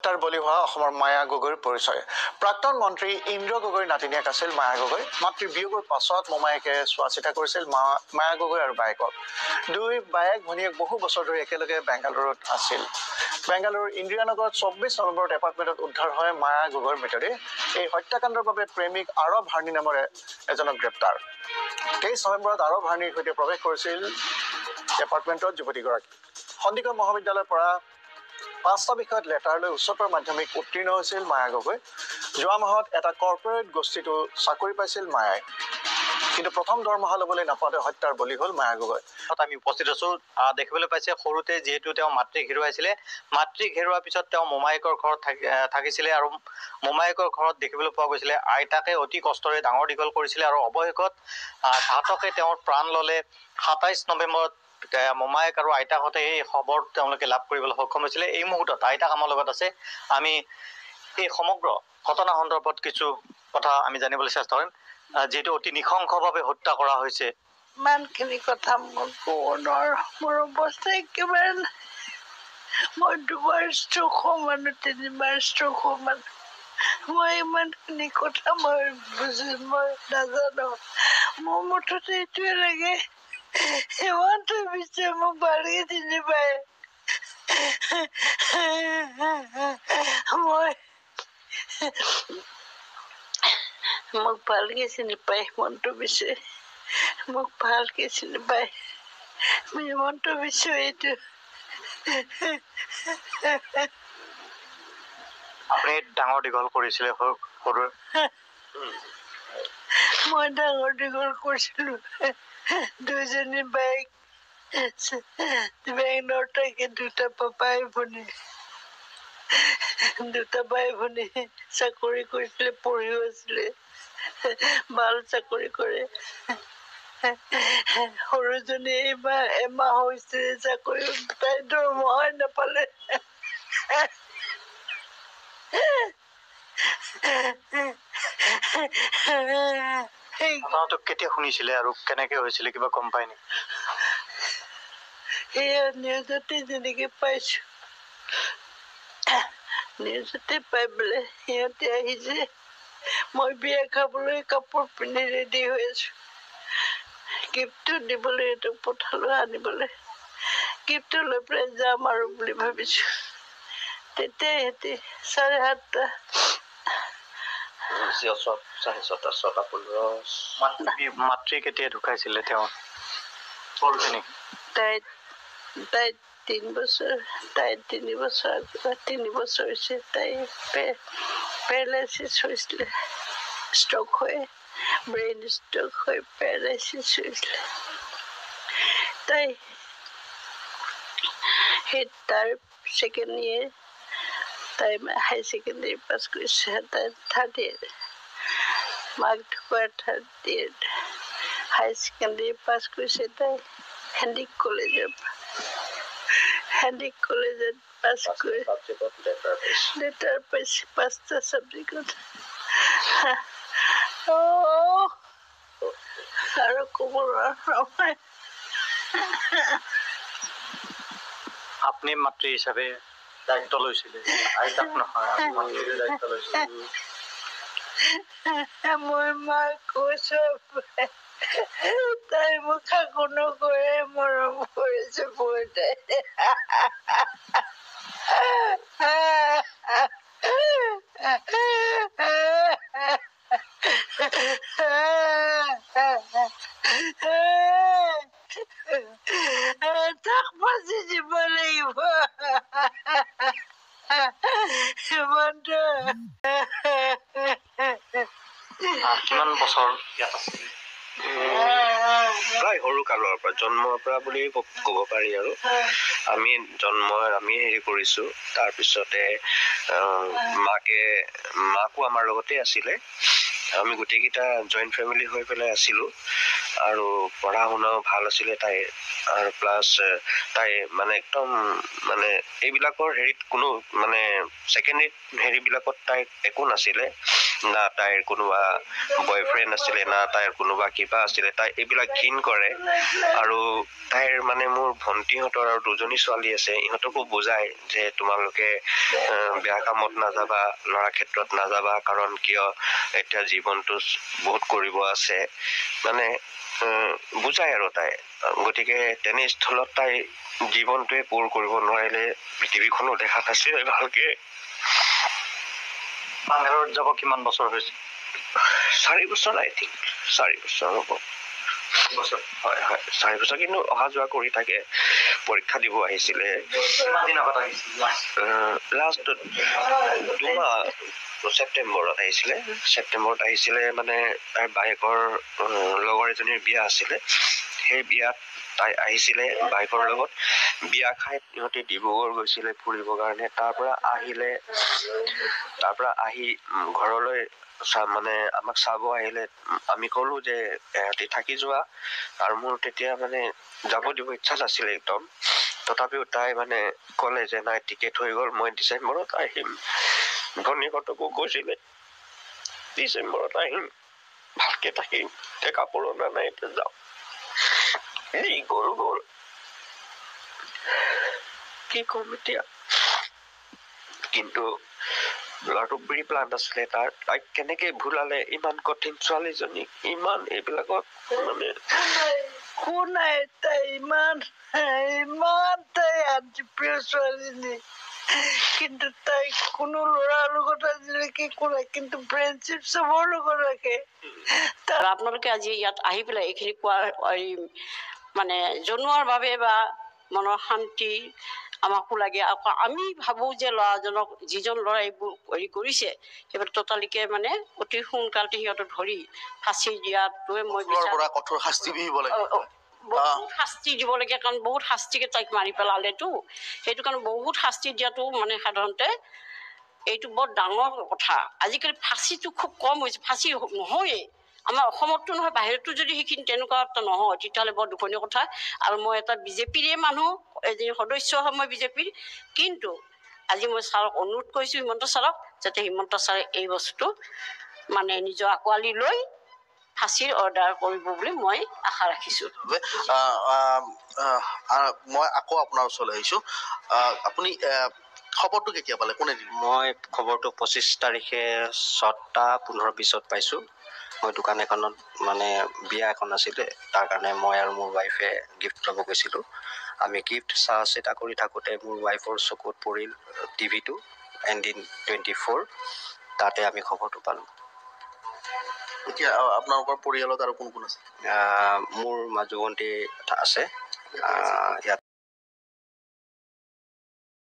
তাৰ বলি হোৱা অসমৰ মায়া গগৈৰ পৰিচয় প্ৰাক্তন মন্ত্ৰী ইন্দ্ৰ গগৈৰ নাতিনীয়েক আছিল মায়া গগৈ মাতৃ বিয়োগৰ পাছত মোমায়েকে চোৱা চিতা কৰিছিল মায়া গগৈ আৰু বায়েকক দুই বায়েক ভনীয়েক বহু বছৰ ধৰি একেলগে বেংগালুৰুত আছিল বেংগালুৰুৰ ইন্দিৰানগৰত 24 নৱেম্বৰত এপাৰ্টমেণ্টত উদ্ধাৰ হয় মায়া গগৈৰ মৃতদেহ এই হত্যাকাণ্ডৰ বাবে প্ৰেমিক আৰৱ হাৰ্ণি নামৰ এজনক গ্ৰেপ্তাৰ 23 নৱেম্বৰত আৰৱ হাৰ্ণিৰ সৈতে প্ৰৱেশ কৰিছিল এপাৰ্টমেণ্টত যুৱতীগৰাকী সন্দিকৈ মহাবিদ্যালয়ৰ পৰা 5টা বিষয়ত লেটাৰ লৈ উচ্চতৰ মাধ্যমিক উত্তীৰ্ণ হৈছিল মায়া গগৈ যোৱা মাহত এটা কৰ্পৰেট গোষ্ঠীটো চাকৰি পাইছিল মায়াই কিন্তু প্ৰথম দৰমহা ল'বলৈ নাপাওঁতে হত্যাৰ বলি হ'ল মায়া গগৈ আমি উপস্থিত আছো দেখিবলৈ পাইছে সৰুতে যিহেতু তেওঁ মাতৃক হেৰুৱাইছিলে মাতৃক হেৰুৱাৰ পিছত তেওঁ মোমায়েকৰ ঘৰত থাকিছিলে আৰু মোমায়েকৰ ঘৰত দেখিবলৈ পোৱা গৈছিলে আইতাকে অতি কষ্টৰে ডাঙৰ দীঘল কৰিছিলে আৰু অৱশেষত ঘাতকে তেওঁৰ প্ৰাণ ল'লে 27 নৱেম্বৰত মোমায়েক আৰু আইতাকহঁতে এই খবৰ তেওঁলোকে লাভ কৰিবলৈ সক্ষম হৈছিলে এই মুহূৰ্তত আইতাক আমাৰ লগত আছে আমি এই সমগ্ৰ ঘটনা সন্দৰ্ভত কিছু কথা আমি জানিবলৈ চেষ্টা কৰিম যেটো অতি নিখংসভাৱে হত্যা কৰা হৈছে ইমানখিনি কথা মোৰ কোনৰ মোৰ অৱস্থা একেবাৰে মই 2বাৰ ষ্ট্ৰোক হোৱা তিনিবাৰ ষ্ট্ৰোক হোৱা মই ইমানখিনি কথা মই নাজানো মোৰ মুঠতে এইটোৱে লাগে হিমন্ত বিশ্ব মোক ভালকে চিনি পায় মোক ভালকে চিনি পায় হিমন্ত বিশ্ব মোক ভালকে চিনি পায় হিমন্ত বিশ্ব এইটো আপুনি ডাঙৰ দীঘল কৰিছিলে সৰু মই ডাঙৰ দীঘল কৰিছিলো দুজনী বাইক বেংগলৰ থাকে দুটা পাপাই ভনী চাকৰি কৰিছিলে পঢ়িও আছিলে ভাল চাকৰি কৰে সৰুজনী এইবাৰ এমাহ হৈছে চাকৰি তাই দৰমহাই নাপালে আপোনালোক কেতিয়া শুনিছিলে আৰু কেনেকে হৈছিলে কিবা গম পায় নেকি এয়া নিউজতে যেনেকে পাইছো নিউজতে পাই বোলে সিহঁতে আহিছে মই বিয়া খাবলৈ কাপোৰ পিন্ধি ৰেডি হৈ আছো গিফ্টটো দিবলৈ এইটো পঠালো আনিবলৈ গিফ্টটো লৈ পেলাই যাম আৰু বুলি ভাবিছো তেতিয়া সিহঁতে 7:30 মাতৃ কেতিয়া ঢুকাইছিলে তেওঁ তাই 3 বছৰ তাই 3 বছৰ 3 বছৰ হৈছে তাই পেৰালাইচিছ হৈছিলে ষ্ট্ৰক হৈ ব্ৰেইন ষ্ট্ৰক হৈ পেৰালাইচিছ হৈছিলে তাই সেই তাৰ ছেকেণ্ড ইয়েৰ তাই হাই ছেকেণ্ডেৰী পাছ কৰিছে তাই 3rd ইয়েৰ মাক ঢুকোৱাৰ 3rd ইয়েৰ হাই ছেকেণ্ডেৰী পাছ কৰিছে তাই হেণ্ডিক কলেজত পাছ কৰি লেটাৰ পাইছে 5টা ছাবজেক্টত আৰু ক'ব নোৱাৰো আপুনি মাতৃ হিচাপে দায়িত্ব লৈছিলে আইতাক নহয় মাতৃৰ দায়িত্ব লৈছিলে মই মাক কৈছো তাই মোক কাকো নকৰে মৰম কৰিছে বৰতাই তাক ফাঁচি দিব লাগিব হিমন্ত কিমান বছৰ ইয়াত আছিল প্ৰায় সৰু কালৰ পৰা জন্মৰ পৰা বুলি ক'ব পাৰি আৰু আমি হেৰি কৰিছো তাৰপিছতে মাকো আমাৰ লগতে আছিলে আমি গোটেইকেইটা জইণ্ট ফেমিলি হৈ পেলাই আছিলোঁ আৰু পঢ়া শুনাও ভাল আছিলে তাইৰ আৰু প্লাছ তাই মানে একদম মানে এইবিলাকৰ হেৰিত কোনো মানে ছেকেণ্ডেৰী হেৰিবিলাকত তাইৰ একো নাছিলে না তাইৰ কোনোবা বয়ফ্ৰেণ্ড আছিলে না তাইৰ কোনোবা কিবা আছিলে তাই এইবিলাক ঘিণ কৰে আৰু তাইৰ মানে মোৰ ভণ্টিহঁতৰ আৰু দুজনী ছোৱালী আছে ইহঁতকো বুজায় যে তোমালোকে বেয়া কামত নাযাবা ল'ৰা ক্ষেত্ৰত নাযাবা কাৰণ কিয় এতিয়া জীৱনটো বহুত কৰিব আছে মানে বুজায় আৰু তাই গতিকে তেনেস্থলত তাই জীৱনটোৱে পূৰ কৰিব নোৱাৰিলে পৃথিৱীখনো দেখা নাছিলে ভালকে বাংগালোৰত যাব কিমান বছৰ হৈছে 4 বছৰ আই থিংক 4 বছৰ হ'ব হয় হয় 4 বছৰ কিন্তু অহা যোৱা কৰি থাকে পৰীক্ষা দিব আহিছিলে লাষ্ট 2 মাহ ছেপ্টেম্বৰত আহিছিলে মানে তাৰ বায়েকৰ লগৰ এজনীৰ বিয়া আছিলে সেই বিয়াত তাই আহিছিলে বায়েকৰ লগত বিয়া খাই সিহঁতে ডিব্ৰুগড় গৈছিলে ফুৰিবৰ কাৰণে তাৰ পৰা আহি ঘৰলৈ মানে আমাক চাব আহিলে আমি ক'লো যে এৰাতি থাকি যোৱা আৰু মোৰ তেতিয়া মানে যাব দিব ইচ্ছা নাছিলে একদম তথাপিও তাই মানে ক'লে যে নাই টিকেট হৈ গ'ল মই ডিচেম্বৰত আহিম ভনীহঁতকো কৈছিলে ডিচেম্বৰত আহিম ভালকে থাকিম কাপোৰ অনা নাই এতিয়া যাওঁ এই গ'ল কি কম এতিয়া কিন্তু ল'ৰাটো প্ৰি প্লান আছিলে তাইক কেনেকে ভুলালে ইমান কঠিন ছোৱালীজনীক ইমান এইবিলাকত মানে শুনাই তাই ইমান তাই আন্তিপ্ৰিয় ছোৱালীজনী কিন্তু তাই কোনো ল'ৰাৰ লগত আজিলৈকে একো নাই কিন্তু ফ্ৰেণ্ডশ্বিপ চবৰ লগত ৰাখে আপোনালোকে আজি ইয়াত আহি পেলাই এইখিনি কোৱাৰ মানে জনোৱাৰ বাবে বা মনৰ শান্তি আমাকো লাগে আকৌ আমি ভাবোঁ যে ল'ৰাজনক যিজন ল'ৰা এইবোৰ হেৰি কৰিছে সেইবোৰ ট'টালিকে মানে অতি সোনকালতে সিহঁতক ধৰি ফাঁচি দিয়াটোৱে মই কঠোৰ শাস্তি বিহিব লাগে বহুত শাস্তি দিবলগীয়া কাৰণ বহুত শাস্তিকে তাইক মাৰি পেলালেতো সেইটো কাৰণে বহুত শাস্তি দিয়াটো মানে সাধাৰণতে এইটো বৰ ডাঙৰ কথা আজিকালি ফাঁচিটো খুব কম হৈছে ফাঁচি নহয়েই আমাৰ অসমততো নহয় বাহিৰতো যদি সেইখিনি তেনেকুৱা এটা নহয় তেতিয়াহ'লে বৰ দুখনীয় কথা আৰু মই এটা বিজেপিৰে মানুহ এজনী সদস্য হয় মই বিজেপিৰ কিন্তু আজি মই ছাৰক অনুৰোধ কৰিছোঁ হিমন্ত ছাৰক যাতে হিমন্ত ছাৰে এই বস্তুটো মানে নিজৰ আঁকোৱালি লৈ ফাঁচিৰ অৰ্ডাৰ কৰিব বুলি মই আশা ৰাখিছোঁ মই আকৌ আপোনাৰ ওচৰলৈ আহিছোঁ আপুনি খবৰটো কেতিয়া পালে কোনে দিলে মই খবৰটো 25 তাৰিখে 7:15-20 পাইছোঁ মই দোকান এখনত মানে বিয়া এখন আছিলে তাৰ কাৰণে মই আৰু মোৰ ৱাইফে গিফ্ট ল'ব গৈছিলোঁ আমি গিফ্ট চোৱা চিতা কৰি থাকোঁতে মোৰ ৱাইফৰ চকুত পৰিল টিভিটো NDN 24 তাতে আমি খবৰটো পালোঁ এতিয়া আপোনালোকৰ পৰিয়ালত আৰু কোন কোন আছে মোৰ মাজু ভণ্টি আছে ইয়াত